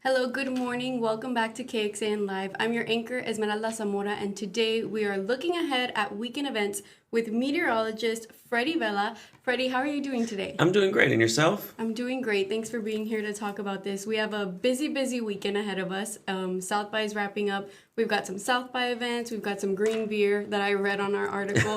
Hello, good morning. Welcome back to KXAN Live. I'm your anchor, Esmeralda Zamora, and today we are looking ahead at weekend events with meteorologist Freddy Vela. Freddy, how are you doing today? I'm doing great, and yourself? I'm doing great. Thanks for being here to talk about this. We have a busy weekend ahead of us. South by is wrapping up. We've got some South by events. We've got some green beer that I read on our article.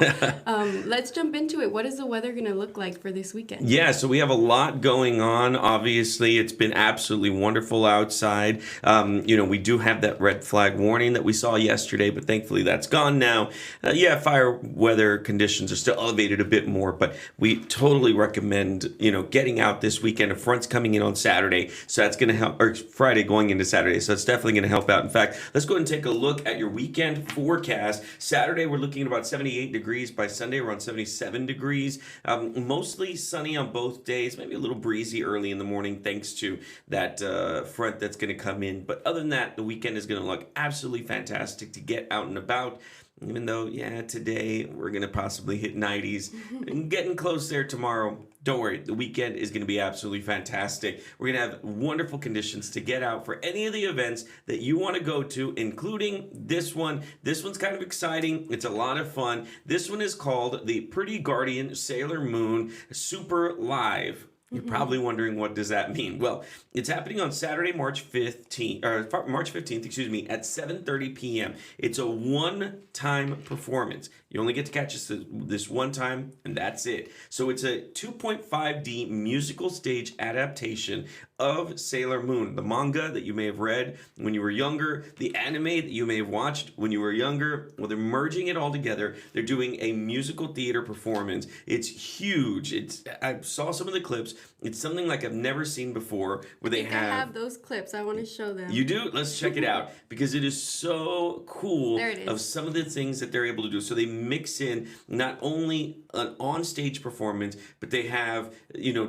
Let's jump into it. What is the weather going to look like for this weekend? Yeah, so we have a lot going on. Obviously, it's been absolutely wonderful outside. We do have that red flag warning that we saw yesterday, but thankfully that's gone now. Fire weather conditions are still elevated a bit more, but we totally recommend, getting out this weekend. A front's coming in on Saturday, so that's going to help, or Friday going into Saturday, so it's definitely going to help out. In fact, let's go ahead and take a look at your weekend forecast. Saturday, we're looking at about 78 degrees. By Sunday, we're on 77 degrees. Mostly sunny on both days, maybe a little breezy early in the morning thanks to that front that's going to come in. But other than that, the weekend is going to look absolutely fantastic to get out and about. Even though, today we're going to possibly hit 90s and getting close there tomorrow. Don't worry, the weekend is going to be absolutely fantastic. We're going to have wonderful conditions to get out for any of the events that you want to go to, including this one. This one's kind of exciting. It's a lot of fun. This one is called the Pretty Guardian Sailor Moon Super Live. You're probably wondering, what does that mean? Well, it's happening on Saturday, March 15th, at 7:30 p.m. It's a one-time performance. You only get to catch this one time, and that's it. So it's a 2.5D musical stage adaptation of Sailor Moon, the manga that you may have read when you were younger, the anime that you may have watched when you were younger. Well, they're merging it all together. They're doing a musical theater performance. It's huge. I saw some of the clips. It's something like I've never seen before, where they I have those clips. I want to show them. You do? Let's check it out, because it is so cool. There it is. Of some of the things that they're able to do. So they mix in not only an on-stage performance, but they have,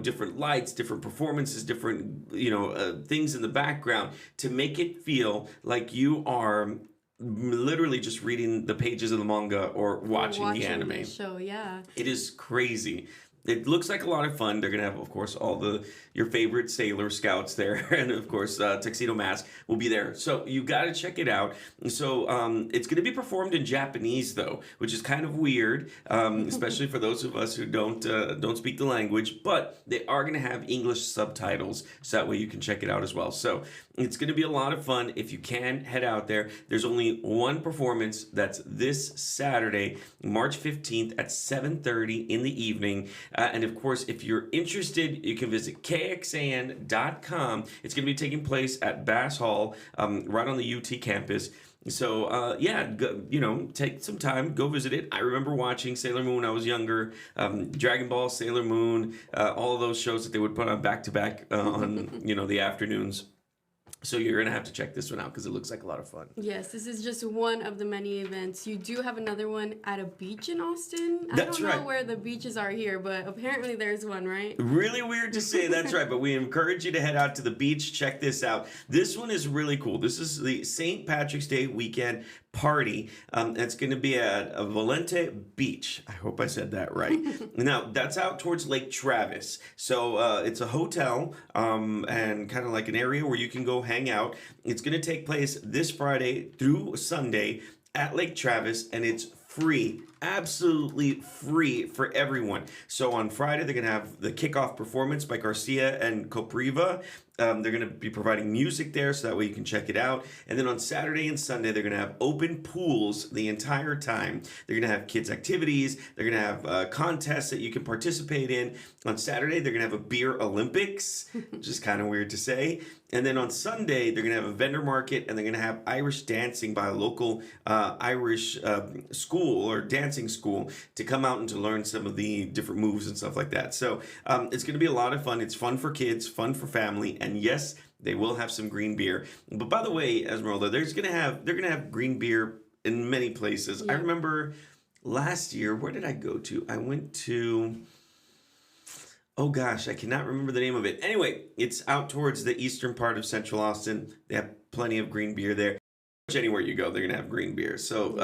different lights, different performances, different, things in the background to make it feel like you are literally just reading the pages of the manga or watching the anime. The show, yeah. It is crazy. It looks like a lot of fun. They're going to have, of course, all your favorite Sailor Scouts there. And, of course, Tuxedo Mask will be there. So you got to check it out. So it's going to be performed in Japanese, though, which is kind of weird, especially for those of us who don't speak the language. But they are going to have English subtitles, so that way you can check it out as well. So it's going to be a lot of fun. If you can, head out there. There's only one performance. That's this Saturday, March 15th at 7:30 in the evening. And of course, if you're interested, you can visit kxan.com. It's going to be taking place at Bass Hall, right on the UT campus. So, take some time, go visit it. I remember watching Sailor Moon when I was younger, Dragon Ball, Sailor Moon, all of those shows that they would put on back-to-back on, the afternoons. So you're going to have to check this one out, because it looks like a lot of fun. Yes, this is just one of the many events. You do have another one at a beach in Austin. That's I don't know right. where the beaches are here, but apparently there's one, right? Really weird to say, that's right. But we encourage you to head out to the beach. Check this out. This one is really cool. This is the St. Patrick's Day weekend party. It's going to be at Valente Beach. I hope I said that right. Now, that's out towards Lake Travis. So it's a hotel and kind of like an area where you can go hang out. It's going to take place this Friday through Sunday at Lake Travis, and it's free. Absolutely free for everyone. So on Friday, they're going to have the kickoff performance by Garcia and Copriva. They're going to be providing music there, so that way you can check it out. And then on Saturday and Sunday, they're going to have open pools the entire time. They're going to have kids' activities. They're going to have contests that you can participate in. On Saturday, they're going to have a beer Olympics, which is kind of weird to say. And then on Sunday, they're going to have a vendor market, and they're going to have Irish dancing by a local Irish school or dancing school to come out and to learn some of the different moves and stuff like that. So it's going to be a lot of fun. It's fun for kids, fun for family, and yes, they will have some green beer. But by the way, Esmeralda, they're going to have green beer in many places. Yeah. I remember last year, where did I go to? I went to, oh gosh, I cannot remember the name of it. Anyway, it's out towards the eastern part of Central Austin. They have plenty of green beer there. much anywhere you go, they're going to have green beer. So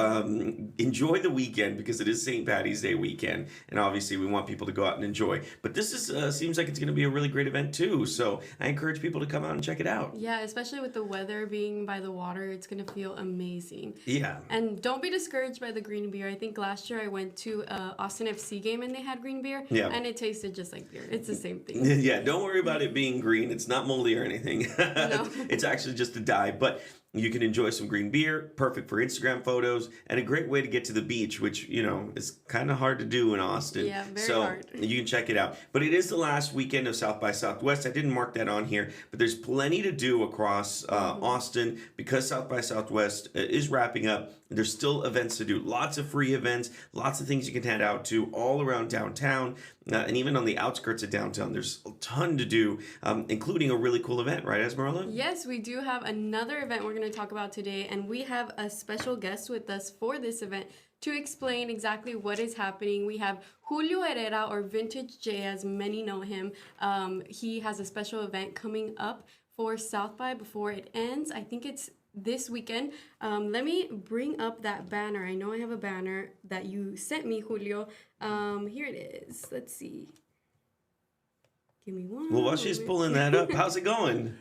enjoy the weekend because it is St. Patty's Day weekend. And obviously we want people to go out and enjoy. But this is seems like it's going to be a really great event too. So I encourage people to come out and check it out. Yeah, especially with the weather being by the water, it's going to feel amazing. Yeah. And don't be discouraged by the green beer. I think last year I went to Austin FC game and they had green beer. Yeah. And it tasted just like beer. It's the same thing. Yeah, don't worry about it being green. It's not moldy or anything. No. It's actually just a dye. But you can enjoy some green beer, perfect for Instagram photos, and a great way to get to the beach, which, you know, is kind of hard to do in Austin. Yeah, very so hard. You can check it out. But it is the last weekend of South by Southwest. I didn't mark that on here, but there's plenty to do across Austin because South by Southwest is wrapping up. There's still events to do. Lots of free events, lots of things you can head out to all around downtown, and even on the outskirts of downtown. There's a ton to do, including a really cool event, right, Esmeralda? Yes, we do have another event we're going to talk about today, and we have a special guest with us for this event to explain exactly what is happening. We have Julio Herrera, or Vintage J, as many know him. He has a special event coming up for South by before it ends. I think it's this weekend. Let me bring up that banner. I know I have a banner that you sent me, Julio. Here it is. Let's see. Give me one. Well, while she's pulling that up, how's it going?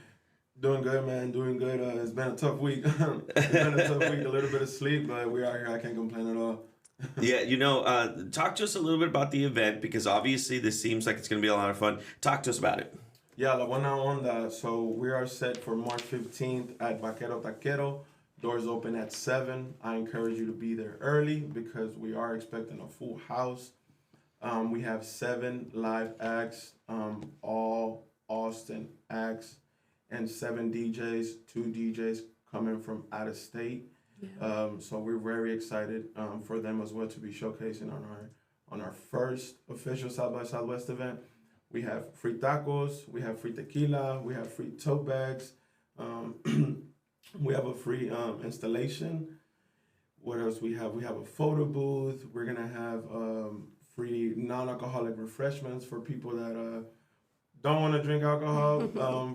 Doing good, man. Doing good. It's been a tough week. It's been a tough week. A little bit of sleep, but we are here. I can't complain at all. Yeah, you know, talk to us a little bit about the event because obviously this seems like it's going to be a lot of fun. Talk to us about it. Yeah, La Buena Onda. So we are set for March 15th at Vaquero Taquero. Doors open at 7. I encourage you to be there early because we are expecting a full house. We have 7 live acts, all Austin acts, and 7 DJs, 2 DJs coming from out of state. Yeah. So we're very excited for them as well to be showcasing on our first official South by Southwest event. We have free tacos, we have free tequila, we have free tote bags, we have a free installation. What else we have? We have a photo booth. We're gonna have free non-alcoholic refreshments for people that don't want to drink alcohol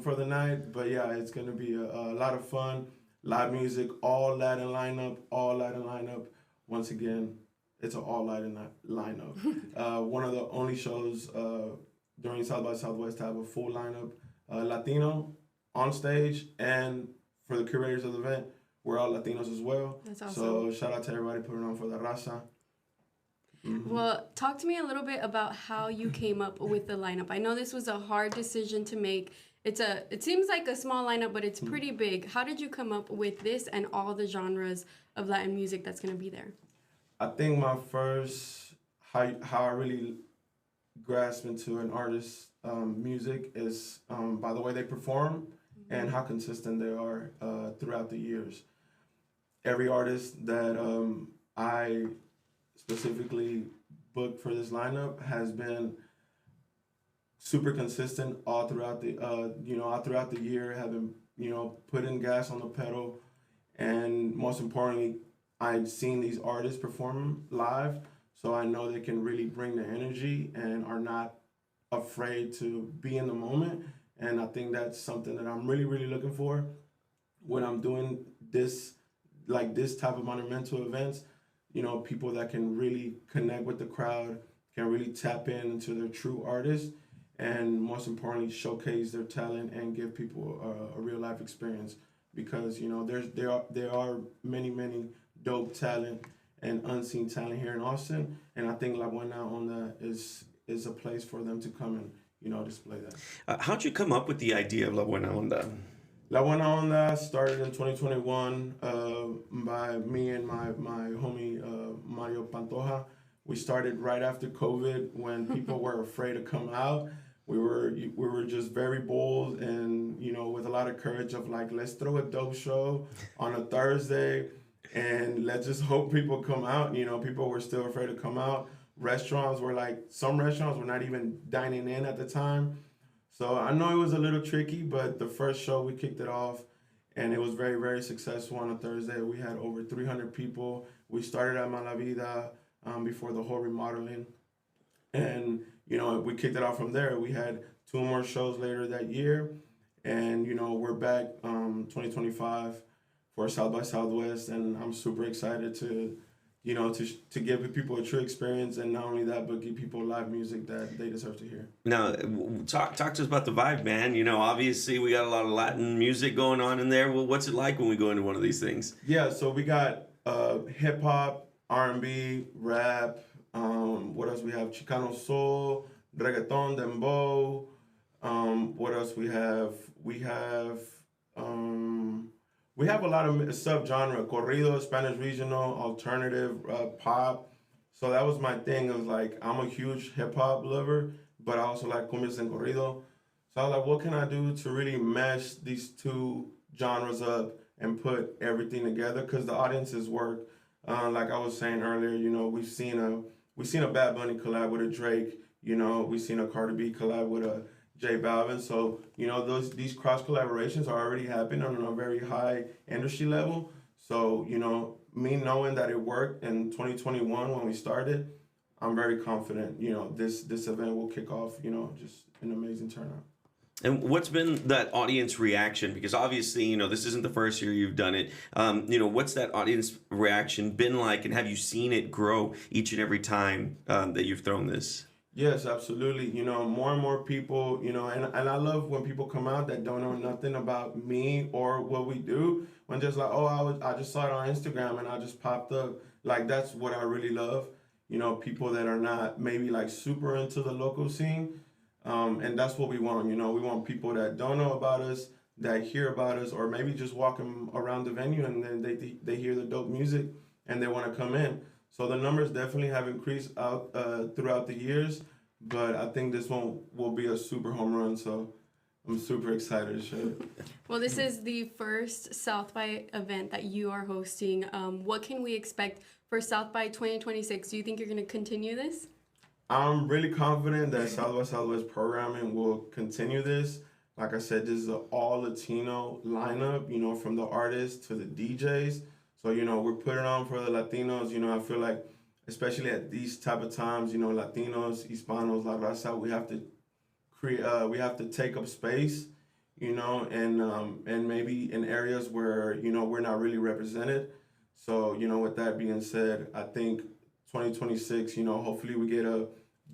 for the night. But yeah, it's gonna be a lot of fun. Live music, all Latin lineup. Once again, it's an all Latin lineup. One of the only shows during South by Southwest to have a full lineup, Latino on stage, and for the curators of the event, we're all Latinos as well. That's awesome. So shout out to everybody putting on for the raza. Mm-hmm. Well, talk to me a little bit about how you came up with the lineup. I know this was a hard decision to make. It seems like a small lineup, but it's pretty big. How did you come up with this and all the genres of Latin music that's going to be there? I think my first, how I really grasp into an artist's music is by the way they perform and how consistent they are throughout the years. Every artist that I specifically booked for this lineup has been super consistent all throughout the year, having putting gas on the pedal, and most importantly, I've seen these artists perform live, so I know they can really bring the energy and are not afraid to be in the moment. And I think that's something that I'm really, really looking for when I'm doing this type of monumental events. People that can really connect with the crowd, can really tap into their true artist, and most importantly, showcase their talent and give people a real life experience. Because there are many dope talent and unseen talent here in Austin, and I think La Buena Onda is a place for them to come and display that. How'd you come up with the idea of La Buena Onda? La Buena Onda started in 2021 by me and my homie Mario Pantoja. We started right after COVID when people were afraid to come out. We were just very bold and with a lot of courage of let's throw a dope show on a Thursday and let's just hope people come out. People were still afraid to come out. Some restaurants were not even dining in at the time. So I know it was a little tricky, but the first show we kicked it off and it was very, very successful on a Thursday. We had over 300 people. We started at Malavida before the whole remodeling. And, we kicked it off from there. We had 2 more shows later that year. And, we're back 2025 for South by Southwest, and I'm super excited to, to give people a true experience, and not only that, but give people live music that they deserve to hear. Now, talk to us about the vibe, man. Obviously we got a lot of Latin music going on in there. Well, what's it like when we go into one of these things? Yeah, so we got hip hop, R&B, rap. What else we have? Chicano soul, reggaeton, dembow. What else we have? We have a lot of subgenre: corrido, Spanish regional, alternative, pop. So that was my thing. It was like, I'm a huge hip hop lover, but I also like cumbias and corrido. So I was like, what can I do to really mesh these two genres up and put everything together? Because the audiences work. Like I was saying earlier, we've seen a Bad Bunny collab with a Drake. We've seen a Cardi B collab with a J Balvin. So these cross collaborations are already happening on a very high industry level. So me knowing that it worked in 2021 when we started, I'm very confident. This event will kick off. Just an amazing turnout. And what's been that audience reaction? Because obviously, this isn't the first year you've done it. What's that audience reaction been like, and have you seen it grow each and every time that you've thrown this? Yes, absolutely. More and more people, and I love when people come out that don't know nothing about me or what we do. When just like, oh, I just saw it on Instagram and I just popped up. Like, that's what I really love. People that are not maybe like super into the local scene. And that's what we want. We want people that don't know about us, that hear about us, or maybe just walking around the venue and then they hear the dope music and they want to come in. So the numbers definitely have increased out throughout the years, but I think this one will be a super home run. So I'm super excited to share it. Well, this is the first South by event that you are hosting. What can we expect for South by 2026? Do you think you're going to continue this? I'm really confident that South by Southwest programming will continue this. Like I said, this is an all Latino lineup, from the artists to the DJs. So, we're putting on for the Latinos. I feel like, especially at these type of times, Latinos, Hispanos, La Raza, we have to we have to take up space, and maybe in areas where, we're not really represented. So, with that being said, I think 2026, hopefully we get a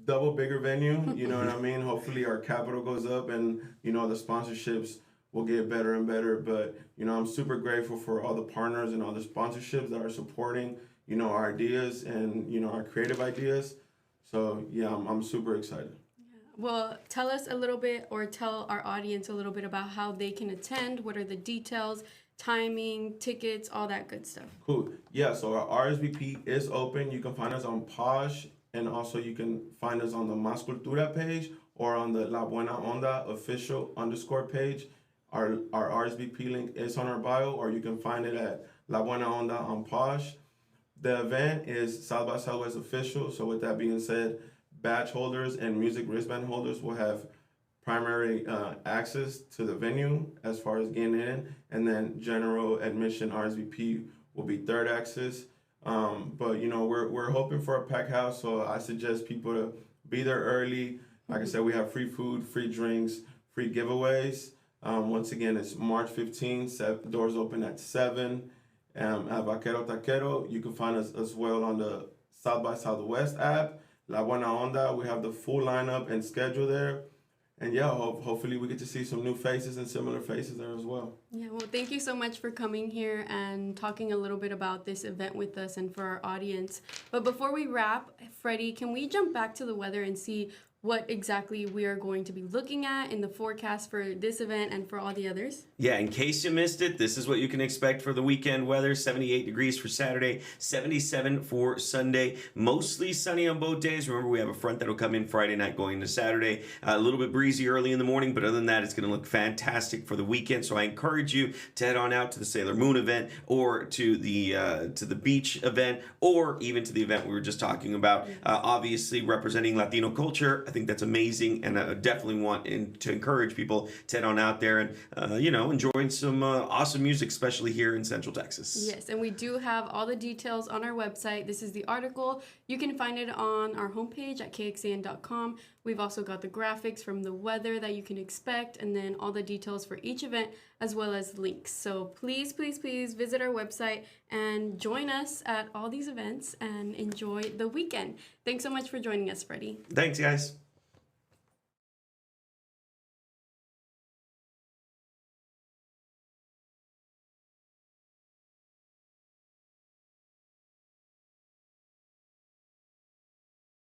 double bigger venue, you know what I mean? Hopefully our capital goes up and, the sponsorships will get better and better. But, I'm super grateful for all the partners and all the sponsorships that are supporting, our ideas and, our creative ideas. So, yeah, I'm super excited. Well, tell us a little bit, or tell our audience a little bit about how they can attend. What are the details, timing, tickets, all that good stuff? Cool. Yeah, so our RSVP is open. You can find us on Posh, and also you can find us on the Más Cultura page or on the La Buena Onda official _ page. Our RSVP link is on our bio, or you can find it at La Buena Onda on Posh. The event is South by Southwest official. So with that being said, badge holders and music wristband holders will have primary access to the venue as far as getting in, and then general admission RSVP will be third access. But we're hoping for a packed house, so I suggest people to be there early. Like I said, we have free food, free drinks, free giveaways. Once again, it's March 15th. Doors open at 7. At Vaquero Taquero, you can find us as well on the South by Southwest app. La Buena Onda, we have the full lineup and schedule there. And yeah, hopefully we get to see some new faces and similar faces there as well. Yeah, well, thank you so much for coming here and talking a little bit about this event with us and for our audience. But before we wrap, Freddie, can we jump back to the weather and see what exactly we are going to be looking at in the forecast for this event and for all the others? Yeah, in case you missed it, this is what you can expect for the weekend weather. 78 degrees for Saturday, 77 for Sunday. Mostly sunny on both days. Remember, we have a front that'll come in Friday night going to Saturday. A little bit breezy early in the morning, but other than that, it's going to look fantastic for the weekend. So I encourage you to head on out to the Sailor Moon event, or to the beach event, or even to the event we were just talking about. Obviously, representing Latino culture, I think that's amazing, and I definitely want to encourage people to head on out there and, enjoying some awesome music, especially here in Central Texas. Yes, and we do have all the details on our website. This is the article. You can find it on our homepage at kxan.com. We've also got the graphics from the weather that you can expect, and then all the details for each event, as well as links. So please, please, please visit our website and join us at all these events and enjoy the weekend. Thanks so much for joining us, Freddie. Thanks, guys.